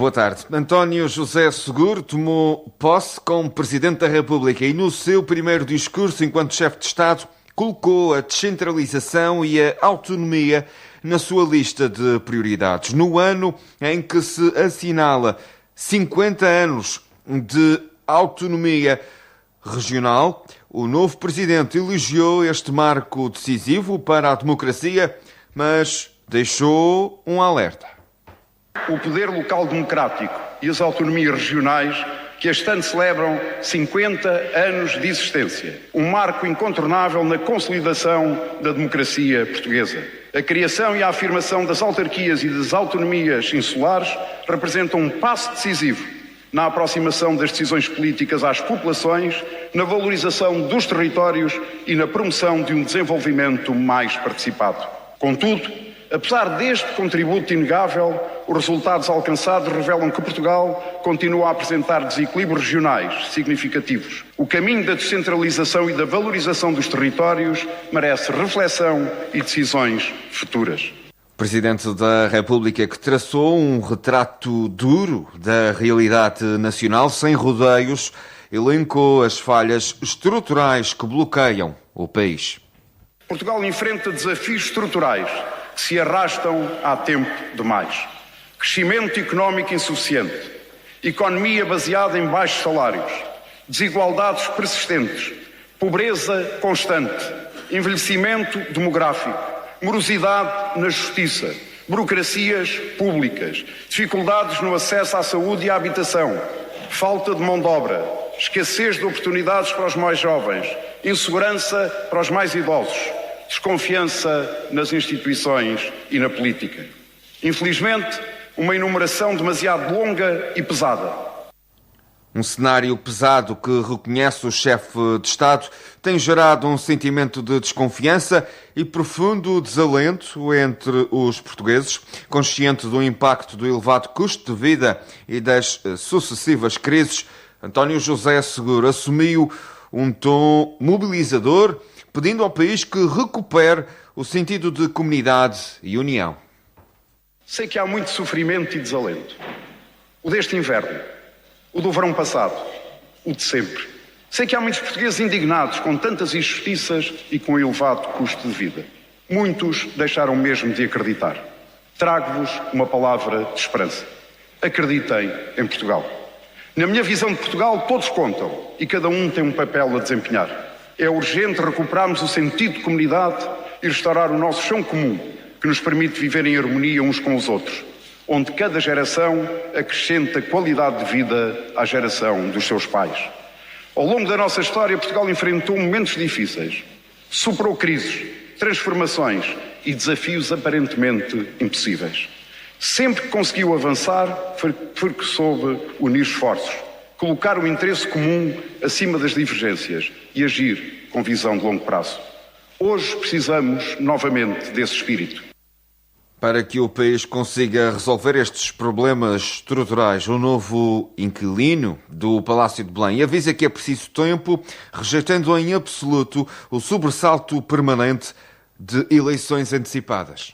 Boa tarde. António José Seguro tomou posse como Presidente da República e no seu primeiro discurso enquanto chefe de Estado colocou a descentralização e a autonomia na sua lista de prioridades. No ano em que se assinala 50 anos de autonomia regional, o novo Presidente elogiou este marco decisivo para a democracia, mas deixou um alerta. O poder local democrático e as autonomias regionais que este ano celebram 50 anos de existência. Um marco incontornável na consolidação da democracia portuguesa. A criação e a afirmação das autarquias e das autonomias insulares representam um passo decisivo na aproximação das decisões políticas às populações, na valorização dos territórios e na promoção de um desenvolvimento mais participado. Contudo, apesar deste contributo inegável, os resultados alcançados revelam que Portugal continua a apresentar desequilíbrios regionais significativos. O caminho da descentralização e da valorização dos territórios merece reflexão e decisões futuras. Presidente da República que traçou um retrato duro da realidade nacional, sem rodeios, elencou as falhas estruturais que bloqueiam o país. Portugal enfrenta desafios estruturais que se arrastam há tempo demais. Crescimento económico insuficiente, economia baseada em baixos salários, desigualdades persistentes, pobreza constante, envelhecimento demográfico, morosidade na justiça, burocracias públicas, dificuldades no acesso à saúde e à habitação, falta de mão de obra, escassez de oportunidades para os mais jovens, insegurança para os mais idosos, desconfiança nas instituições e na política. Infelizmente, uma enumeração demasiado longa e pesada. Um cenário pesado que, reconhece o chefe de Estado, tem gerado um sentimento de desconfiança e profundo desalento entre os portugueses, consciente do impacto do elevado custo de vida e das sucessivas crises. António José Seguro assumiu um tom mobilizador, pedindo ao país que recupere o sentido de comunidade e união. Sei que há muito sofrimento e desalento. O deste inverno, o do verão passado, o de sempre. Sei que há muitos portugueses indignados com tantas injustiças e com o elevado custo de vida. Muitos deixaram mesmo de acreditar. Trago-vos uma palavra de esperança. Acreditem em Portugal. Na minha visão de Portugal, todos contam e cada um tem um papel a desempenhar. É urgente recuperarmos o sentido de comunidade e restaurar o nosso chão comum, que nos permite viver em harmonia uns com os outros, onde cada geração acrescenta qualidade de vida à geração dos seus pais. Ao longo da nossa história, Portugal enfrentou momentos difíceis, superou crises, transformações e desafios aparentemente impossíveis. Sempre que conseguiu avançar, foi porque soube unir esforços, colocar o interesse comum acima das divergências e agir com visão de longo prazo. Hoje precisamos novamente desse espírito. Para que o país consiga resolver estes problemas estruturais, o novo inquilino do Palácio de Belém avisa que é preciso tempo, rejeitando em absoluto o sobressalto permanente de eleições antecipadas.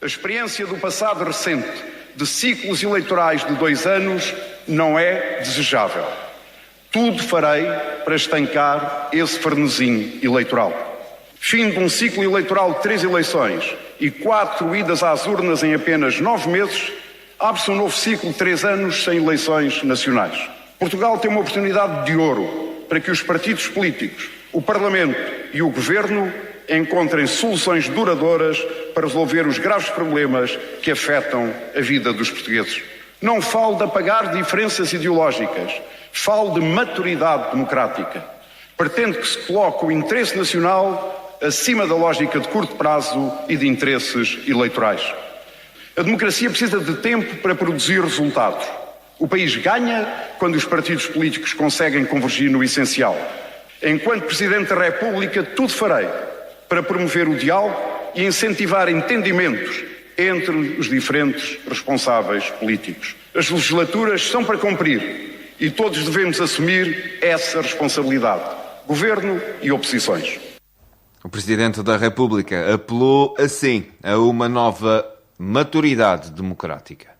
A experiência do passado recente de ciclos eleitorais de 2 anos não é desejável. Tudo farei para estancar esse frenesim eleitoral. Fim de um ciclo eleitoral de 3 eleições e 4 idas às urnas em apenas 9 meses, abre-se um novo ciclo de 3 anos sem eleições nacionais. Portugal tem uma oportunidade de ouro para que os partidos políticos, o Parlamento e o Governo encontrem soluções duradouras para resolver os graves problemas que afetam a vida dos portugueses. Não falo de apagar diferenças ideológicas, falo de maturidade democrática. Pretendo que se coloque o interesse nacional acima da lógica de curto prazo e de interesses eleitorais. A democracia precisa de tempo para produzir resultados. O país ganha quando os partidos políticos conseguem convergir no essencial. Enquanto Presidente da República, tudo farei para promover o diálogo e incentivar entendimentos entre os diferentes responsáveis políticos. As legislaturas são para cumprir e todos devemos assumir essa responsabilidade, governo e oposições. O Presidente da República apelou, assim, a uma nova maturidade democrática.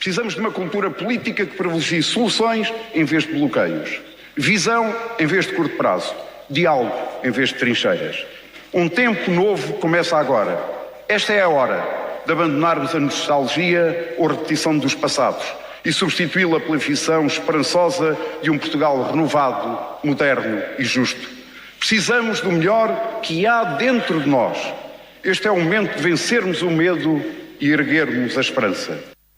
Precisamos de uma cultura política que privilegie soluções em vez de bloqueios, visão em vez de curto prazo, diálogo em vez de trincheiras. Um tempo novo começa agora. Esta é a hora de abandonarmos a nostalgia ou repetição dos passados e substituí-la pela visão esperançosa de um Portugal renovado, moderno e justo. Precisamos do melhor que há dentro de nós. Este é o momento de vencermos o medo e erguermos a esperança.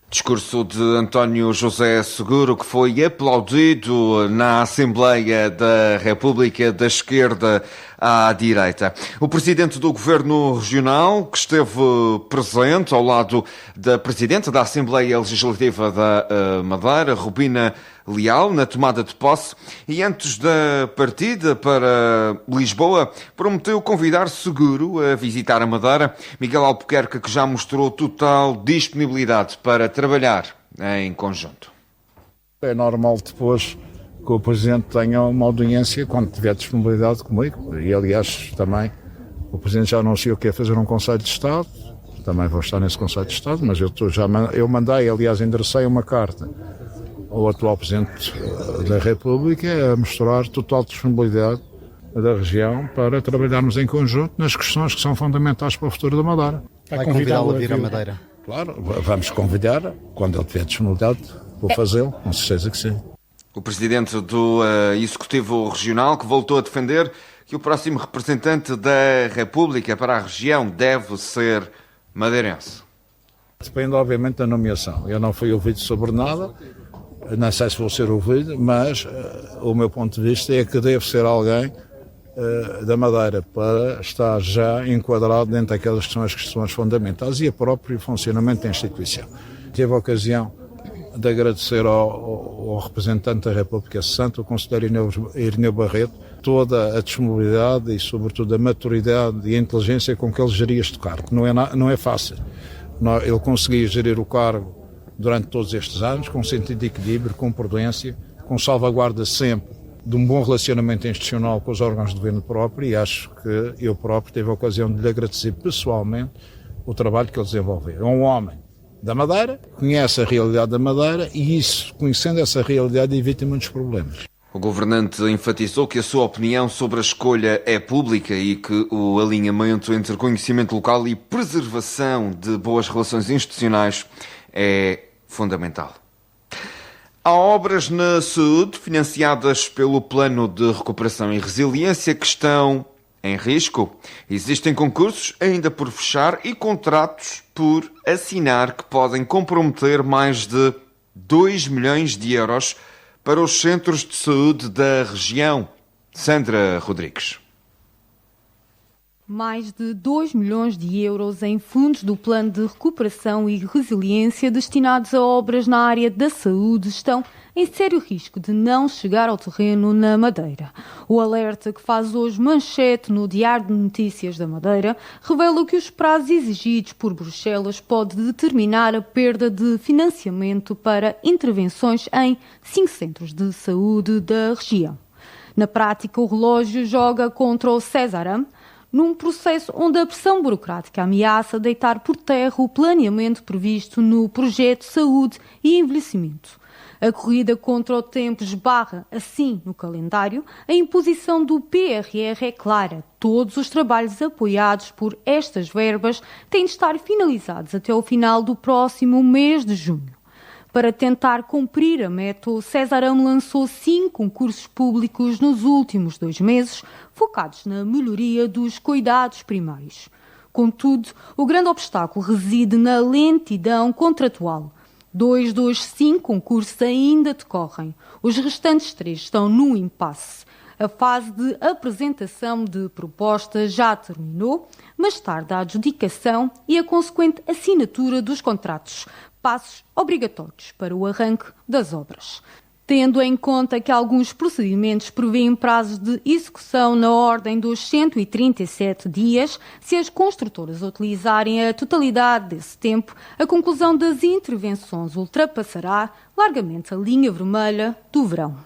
Discurso de António José Seguro, que foi aplaudido na Assembleia da República, da esquerda à direita. O presidente do Governo Regional, que esteve presente ao lado da presidente da Assembleia Legislativa da Madeira, Rubina Leal, na tomada de posse, e antes da partida para Lisboa, prometeu convidar Seguro a visitar a Madeira. Miguel Albuquerque, que já mostrou total disponibilidade para trabalhar em conjunto. É normal depois que o Presidente tenha uma audiência quando tiver disponibilidade comigo. E, aliás, também o Presidente já anunciou que ia fazer um Conselho de Estado. Também vou estar nesse Conselho de Estado, mas eu mandei, aliás, enderecei uma carta ao atual Presidente da República a mostrar total disponibilidade da região para trabalharmos em conjunto nas questões que são fundamentais para o futuro da Madeira. Vai convidá-lo a vir à Madeira? Claro, vamos convidar, quando ele tiver disponibilidade, vou fazê-lo, com certeza que sim. O presidente do Executivo Regional, que voltou a defender que o próximo representante da República para a região deve ser madeirense. Depende, obviamente, da nomeação. Eu não fui ouvido sobre nada, não sei se vou ser ouvido, mas o meu ponto de vista é que deve ser alguém da Madeira para estar já enquadrado dentro daquelas que são as questões fundamentais e o próprio funcionamento da instituição. Tive a ocasião de agradecer ao representante da República Santa, o conselheiro Irineu Barreto, toda a disponibilidade e, sobretudo, a maturidade e a inteligência com que ele geria este cargo. Não é fácil. Ele conseguia gerir o cargo durante todos estes anos, com sentido de equilíbrio, com prudência, com salvaguarda sempre de um bom relacionamento institucional com os órgãos de governo próprio, e acho que eu próprio tive a ocasião de lhe agradecer pessoalmente o trabalho que ele desenvolveu. É um homem da Madeira, conhece a realidade da Madeira e isso, conhecendo essa realidade, evita muitos problemas. O governante enfatizou que a sua opinião sobre a escolha é pública e que o alinhamento entre conhecimento local e preservação de boas relações institucionais é fundamental. Há obras na saúde financiadas pelo Plano de Recuperação e Resiliência que estão em risco. Existem concursos ainda por fechar e contratos por assinar que podem comprometer mais de 2 milhões de euros para os centros de saúde da região. Sandra Rodrigues. Mais de 2 milhões de euros em fundos do Plano de Recuperação e Resiliência destinados a obras na área da saúde estão em sério risco de não chegar ao terreno na Madeira. O alerta que faz hoje manchete no Diário de Notícias da Madeira revela que os prazos exigidos por Bruxelas podem determinar a perda de financiamento para intervenções em 5 centros de saúde da região. Na prática, o relógio joga contra o Cesaram, num processo onde a pressão burocrática ameaça deitar por terra o planeamento previsto no projeto Saúde e Envelhecimento. A corrida contra o tempo esbarra, assim, no calendário. A imposição do PRR é clara. Todos os trabalhos apoiados por estas verbas têm de estar finalizados até o final do próximo mês de junho. Para tentar cumprir a meta, o Cesaram lançou 5 concursos públicos nos últimos 2 meses, focados na melhoria dos cuidados primários. Contudo, o grande obstáculo reside na lentidão contratual. 2 dos 5 concursos ainda decorrem. Os restantes 3 estão no impasse. A fase de apresentação de propostas já terminou, mas tarda a adjudicação e a consequente assinatura dos contratos, passos obrigatórios para o arranque das obras. Tendo em conta que alguns procedimentos prevêem prazos de execução na ordem dos 137 dias, se as construtoras utilizarem a totalidade desse tempo, a conclusão das intervenções ultrapassará largamente a linha vermelha do verão.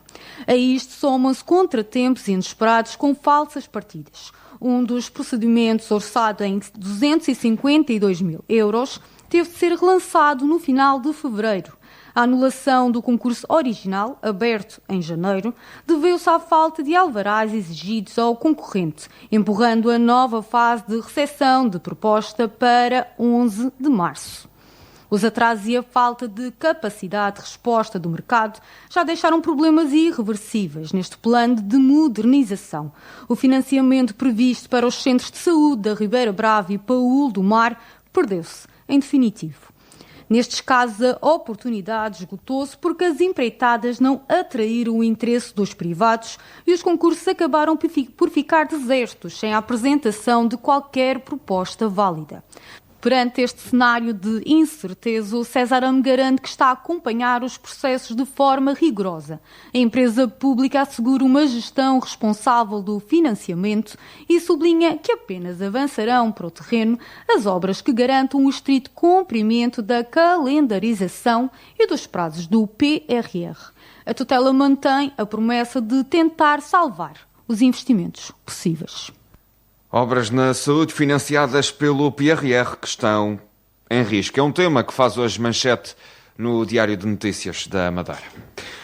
A isto somam-se contratempos inesperados com falsas partidas. Um dos procedimentos, orçado em 252 mil euros, teve de ser relançado no final de fevereiro. A anulação do concurso original, aberto em janeiro, deveu-se à falta de alvarás exigidos ao concorrente, empurrando a nova fase de recepção de proposta para 11 de março. Os atrasos e a falta de capacidade de resposta do mercado já deixaram problemas irreversíveis neste plano de modernização. O financiamento previsto para os centros de saúde da Ribeira Brava e Paúl do Mar perdeu-se, em definitivo. Nestes casos, a oportunidade esgotou-se porque as empreitadas não atraíram o interesse dos privados e os concursos acabaram por ficar desertos, sem a apresentação de qualquer proposta válida. Perante este cenário de incerteza, o Cesarame garante que está a acompanhar os processos de forma rigorosa. A empresa pública assegura uma gestão responsável do financiamento e sublinha que apenas avançarão para o terreno as obras que garantam o estrito cumprimento da calendarização e dos prazos do PRR. A tutela mantém a promessa de tentar salvar os investimentos possíveis. Obras na saúde financiadas pelo PRR que estão em risco. É um tema que faz hoje manchete no Diário de Notícias da Madeira.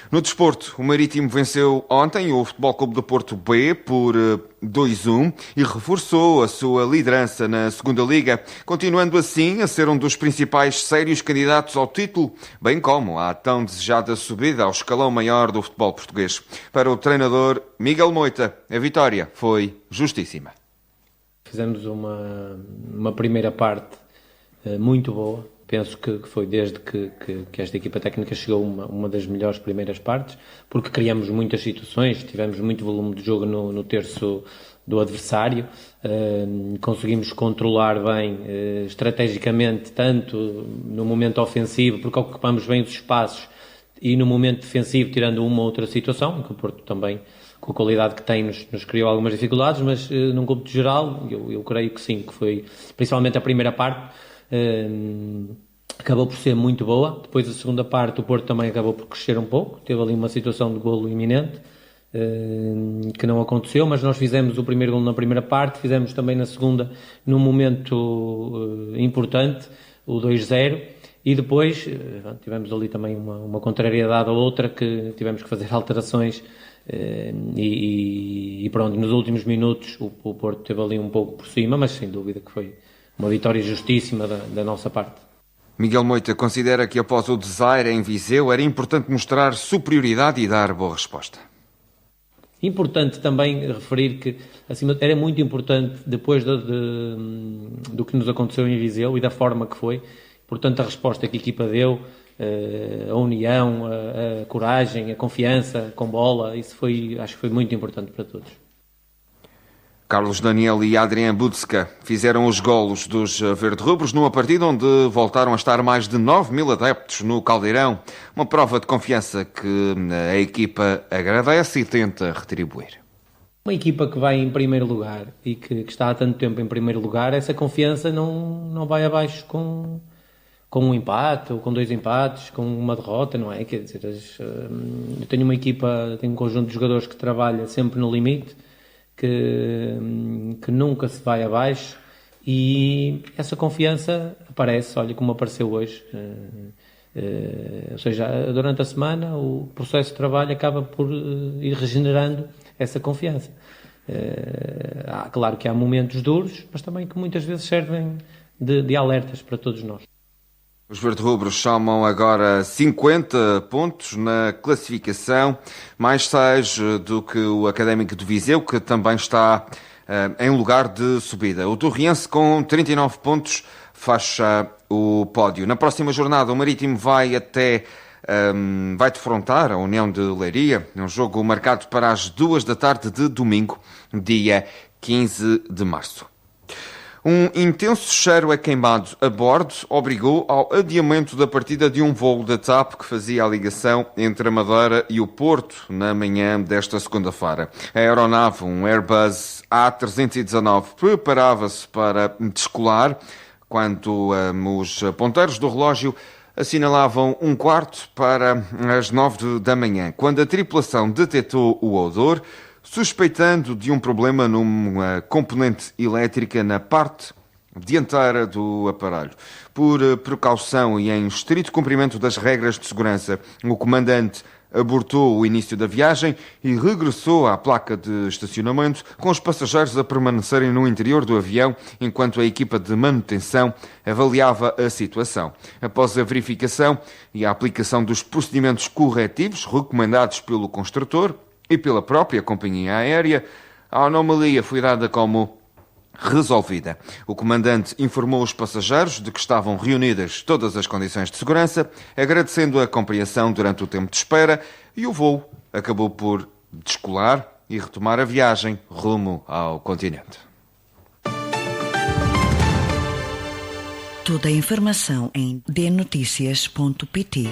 No desporto, o Marítimo venceu ontem o Futebol Clube do Porto B por 2-1 e reforçou a sua liderança na segunda Liga, continuando assim a ser um dos principais sérios candidatos ao título, bem como à tão desejada subida ao escalão maior do futebol português. Para o treinador Miguel Moita, a vitória foi justíssima. Fizemos uma primeira parte muito boa. Penso que foi desde que esta equipa técnica chegou uma das melhores primeiras partes, porque criamos muitas situações, tivemos muito volume de jogo no terço do adversário, conseguimos controlar bem estrategicamente, tanto no momento ofensivo, porque ocupamos bem os espaços, e no momento defensivo, tirando uma ou outra situação, que o Porto também, com a qualidade que tem, nos criou algumas dificuldades, mas num cômputo geral, eu creio que sim, que foi principalmente a primeira parte, acabou por ser muito boa. Depois a segunda parte o Porto também acabou por crescer um pouco, teve ali uma situação de golo iminente, que não aconteceu, mas nós fizemos o primeiro golo na primeira parte, fizemos também na segunda, num momento importante, o 2-0, e depois tivemos ali também uma contrariedade ou outra, que tivemos que fazer alterações. E pronto, nos últimos minutos o Porto teve ali um pouco por cima, mas sem dúvida que foi uma vitória justíssima da nossa parte. Miguel Moita considera que após o desaire em Viseu era importante mostrar superioridade e dar boa resposta. Importante também referir que era muito importante, depois do que nos aconteceu em Viseu e da forma que foi, portanto a resposta que a equipa deu, a união, a coragem, a confiança com bola, isso acho que foi muito importante para todos. Carlos Daniel e Adrián Budska fizeram os golos dos verde-rubros numa partida onde voltaram a estar mais de 9.000 adeptos no Caldeirão, uma prova de confiança que a equipa agradece e tenta retribuir. Uma equipa que vai em primeiro lugar e que está há tanto tempo em primeiro lugar, essa confiança não vai abaixo com um empate, ou com 2 empates, com uma derrota, não é? Quer dizer, eu tenho uma equipa, tenho um conjunto de jogadores que trabalha sempre no limite, que nunca se vai abaixo, e essa confiança aparece, olha como apareceu hoje. Ou seja, durante a semana o processo de trabalho acaba por ir regenerando essa confiança. Claro que há momentos duros, mas também que muitas vezes servem de alertas para todos nós. Os verde-rubros somam agora 50 pontos na classificação, mais 6 do que o Académico de Viseu, que também está em lugar de subida. O Torriense, com 39 pontos, fecha o pódio. Na próxima jornada, o Marítimo vai defrontar a União de Leiria, um jogo marcado para as 2 da tarde de domingo, dia 15 de março. Um intenso cheiro a queimado a bordo obrigou ao adiamento da partida de um voo da TAP que fazia a ligação entre a Madeira e o Porto na manhã desta segunda-feira. A aeronave, um Airbus A319, preparava-se para descolar quando os ponteiros do relógio assinalavam 1/4 para as 9 da manhã, quando a tripulação detectou o odor, suspeitando de um problema numa componente elétrica na parte dianteira do aparelho. Por precaução e em estrito cumprimento das regras de segurança, o comandante abortou o início da viagem e regressou à placa de estacionamento, com os passageiros a permanecerem no interior do avião enquanto a equipa de manutenção avaliava a situação. Após a verificação e a aplicação dos procedimentos corretivos recomendados pelo construtor e pela própria companhia aérea, a anomalia foi dada como resolvida. O comandante informou os passageiros de que estavam reunidas todas as condições de segurança, agradecendo a compreensão durante o tempo de espera, e o voo acabou por descolar e retomar a viagem rumo ao continente. Toda a informação em dnoticias.pt.